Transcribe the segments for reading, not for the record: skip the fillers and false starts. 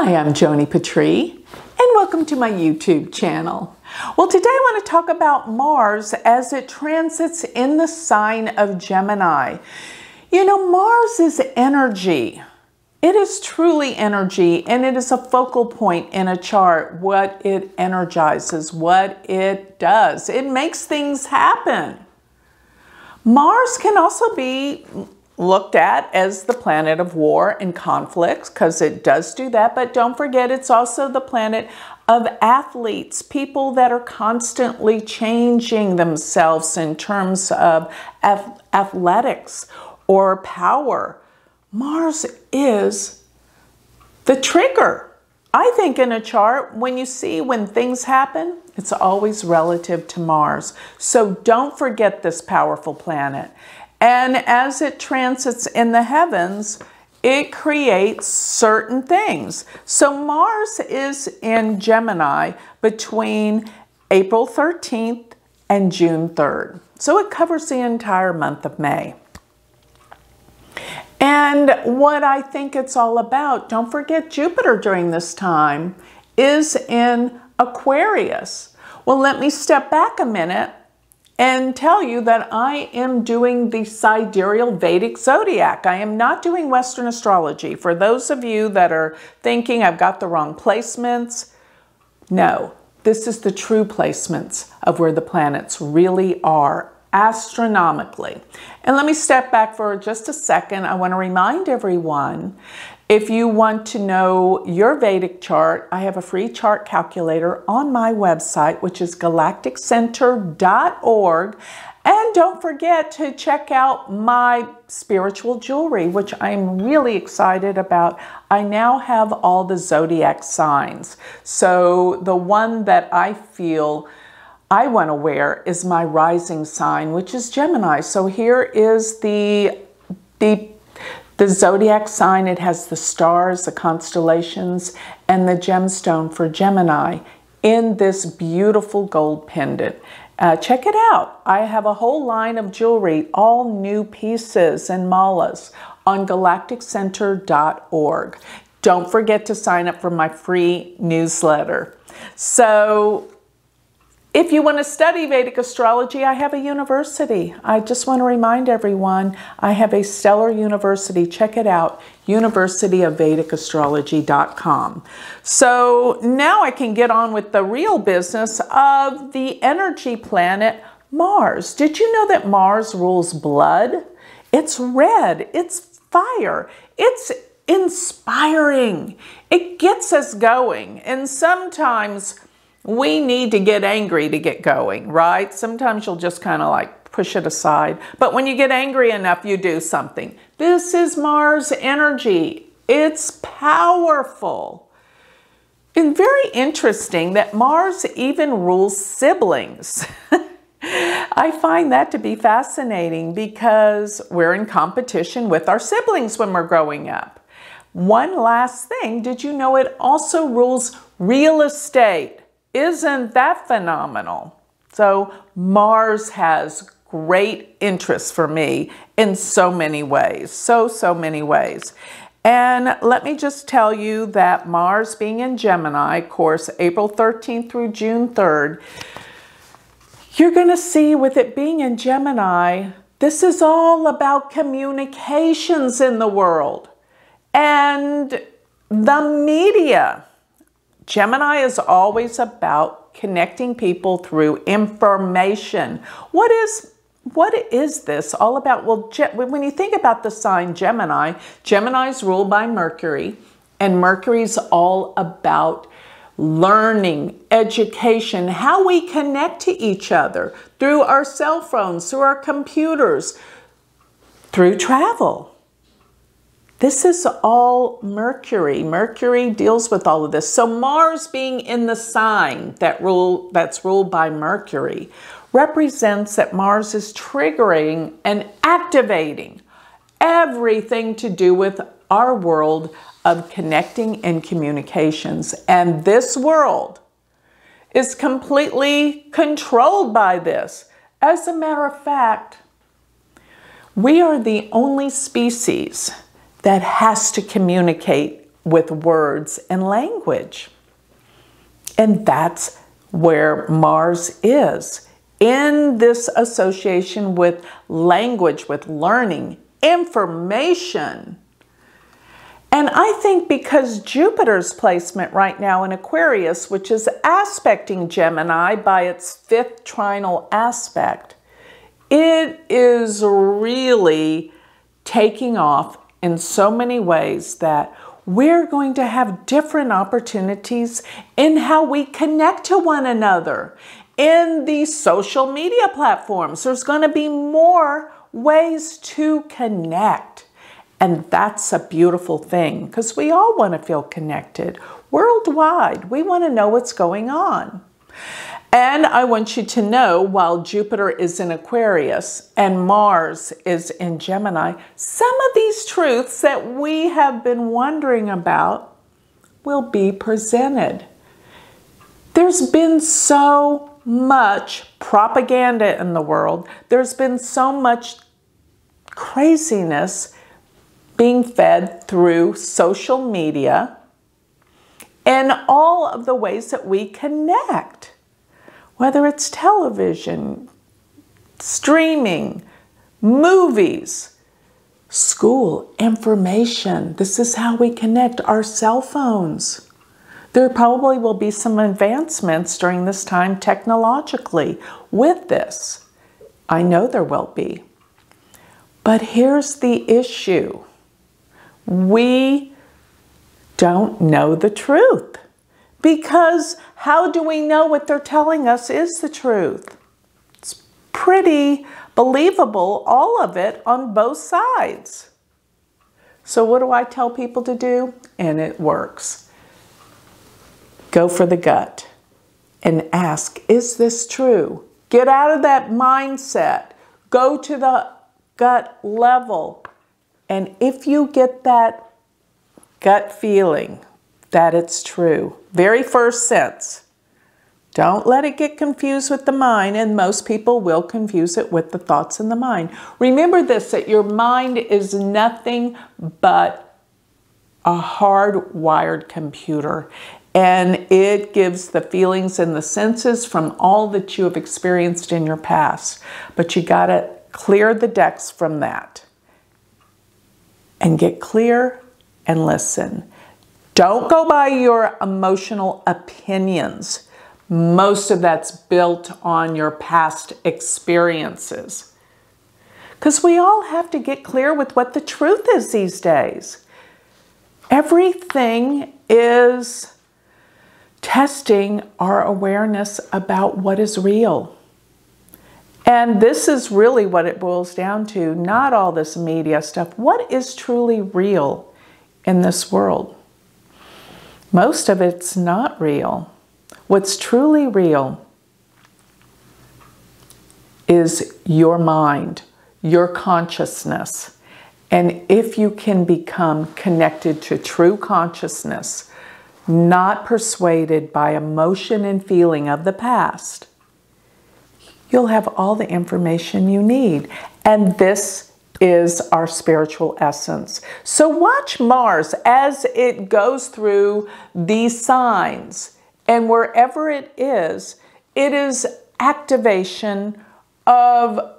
Hi, I'm Joni Patry, and welcome to my YouTube channel. Well, today I want to talk about Mars as it transits in the sign of Gemini. You know, Mars is energy. It is truly energy, and it is a focal point in a chart, what it energizes, what it does. It makes things happen. Mars can also be looked at as the planet of war and conflicts, because it does do that, but don't forget it's also the planet of athletes, people that are constantly changing themselves in terms of athletics or power. Mars is the trigger. I think in a chart, when things happen, it's always relative to Mars. So don't forget this powerful planet. And as it transits in the heavens, it creates certain things. So Mars is in Gemini between April 13th and June 3rd. So it covers the entire month of May. And what I think it's all about, don't forget Jupiter during this time is in Aquarius. Well, let me step back a minute and tell you that I am doing the sidereal Vedic zodiac. I am not doing Western astrology. For those of you that are thinking I've got the wrong placements, no, this is the true placements of where the planets really are astronomically. And let me step back for just a second. I want to remind everyone, if you want to know your Vedic chart, I have a free chart calculator on my website, which is galacticcenterorg. And don't forget to check out my spiritual jewelry, which I'm really excited about. I now have all the zodiac signs. So the one that I feel I want to wear is my rising sign, which is Gemini. So here is the zodiac sign. It has the stars, the constellations, and the gemstone for Gemini in this beautiful gold pendant. Check it out. I have a whole line of jewelry, all new pieces and malas on galacticcenterorg. Don't forget to sign up for my free newsletter. So if you want to study Vedic astrology, I have a university. I just want to remind everyone, I have a stellar university. Check it out, universityofvedicastrology.com. So now I can get on with the real business of the energy planet Mars. Did you know that Mars rules blood? It's red, it's fire, it's inspiring. It gets us going. And sometimes we need to get angry to get going, right? Sometimes you'll just kind of like push it aside. But when you get angry enough, you do something. This is Mars energy. It's powerful. And very interesting that Mars even rules siblings. I find that to be fascinating because we're in competition with our siblings when we're growing up. One last thing, did you know it also rules real estate? Isn't that phenomenal? So Mars has great interest for me in so many ways, so many ways. And let me just tell you that Mars being in Gemini, of course, April 13th through June 3rd, you're going to see with it being in Gemini, this is all about communications in the world and the media. Gemini is always about connecting people through information. What is this all about? Well, when you think about the sign Gemini, Gemini is ruled by Mercury, and Mercury is all about learning, education, how we connect to each other through our cell phones, through our computers, through travel. This is all Mercury. Mercury deals with all of this. So Mars being in the sign that's ruled by Mercury represents that Mars is triggering and activating everything to do with our world of connecting and communications. And this world is completely controlled by this. As a matter of fact, we are the only species that has to communicate with words and language. And that's where Mars is, in this association with language, with learning, information. And I think because Jupiter's placement right now in Aquarius, which is aspecting Gemini by its 5th trinal aspect, it is really taking off in so many ways that we're going to have different opportunities in how we connect to one another. In these social media platforms, there's going to be more ways to connect. And that's a beautiful thing because we all want to feel connected worldwide. We want to know what's going on. And I want you to know, while Jupiter is in Aquarius and Mars is in Gemini, some of these truths that we have been wondering about will be presented. There's been so much propaganda in the world. There's been so much craziness being fed through social media and all of the ways that we connect. Whether it's television, streaming, movies, school, information. This is how we connect. Our cell phones. There probably will be some advancements during this time technologically with this. I know there will be. But here's the issue. We don't know the truth. Because how do we know what they're telling us is the truth? It's pretty believable, all of it, on both sides. So what do I tell people to do? And it works. Go for the gut and ask, is this true? Get out of that mindset. Go to the gut level. And if you get that gut feeling that it's true, very first sense, don't let it get confused with the mind, and most people will confuse it with the thoughts in the mind. Remember this, that your mind is nothing but a hardwired computer, and it gives the feelings and the senses from all that you have experienced in your past. But you got to clear the decks from that and get clear and listen. Don't go by your emotional opinions. Most of that's built on your past experiences. Because we all have to get clear with what the truth is these days. Everything is testing our awareness about what is real. And this is really what it boils down to, not all this media stuff. What is truly real in this world? Most of it's not real. What's truly real is your mind, your consciousness. And if you can become connected to true consciousness, not persuaded by emotion and feeling of the past, you'll have all the information you need. And this is our spiritual essence. So watch Mars as it goes through these signs. And wherever it is activation of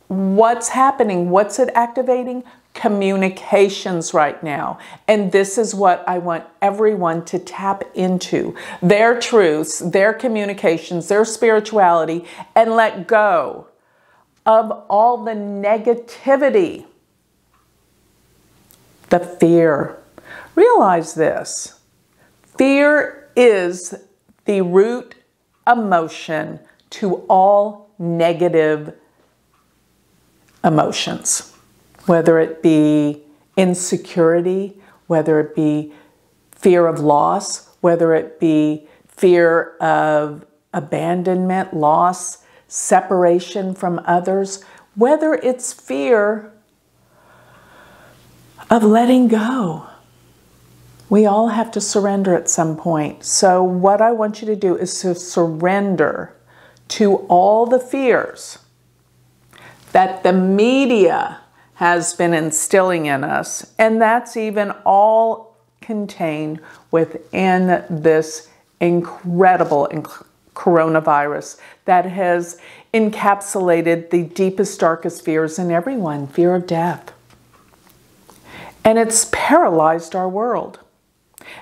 what's happening. What's it activating? Communications right now. And this is what I want everyone to tap into. Their truths, their communications, their spirituality, and let go of all the negativity, the fear. Realize this. Fear is the root emotion to all negative emotions, whether it be insecurity, whether it be fear of loss, whether it be fear of abandonment, loss, separation from others, whether it's fear of letting go. We all have to surrender at some point. So what I want you to do is to surrender to all the fears that the media has been instilling in us. And that's even all contained within this incredible coronavirus that has encapsulated the deepest, darkest fears in everyone, fear of death. And it's paralyzed our world.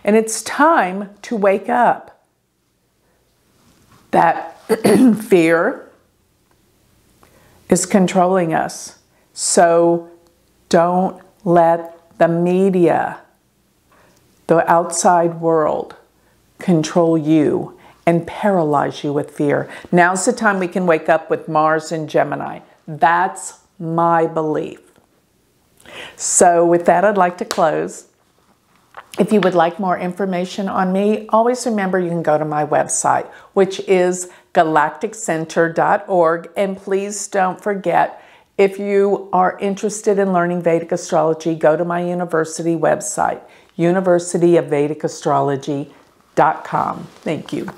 And it's time to wake up. That fear is controlling us. So don't let the media, the outside world, control you and paralyze you with fear. Now's the time we can wake up with Mars in Gemini. That's my belief. So with that, I'd like to close. If you would like more information on me, always remember you can go to my website, which is galacticcenterorg. And please don't forget, if you are interested in learning Vedic astrology, go to my university website, University of Vedic Astrology.com. Thank you.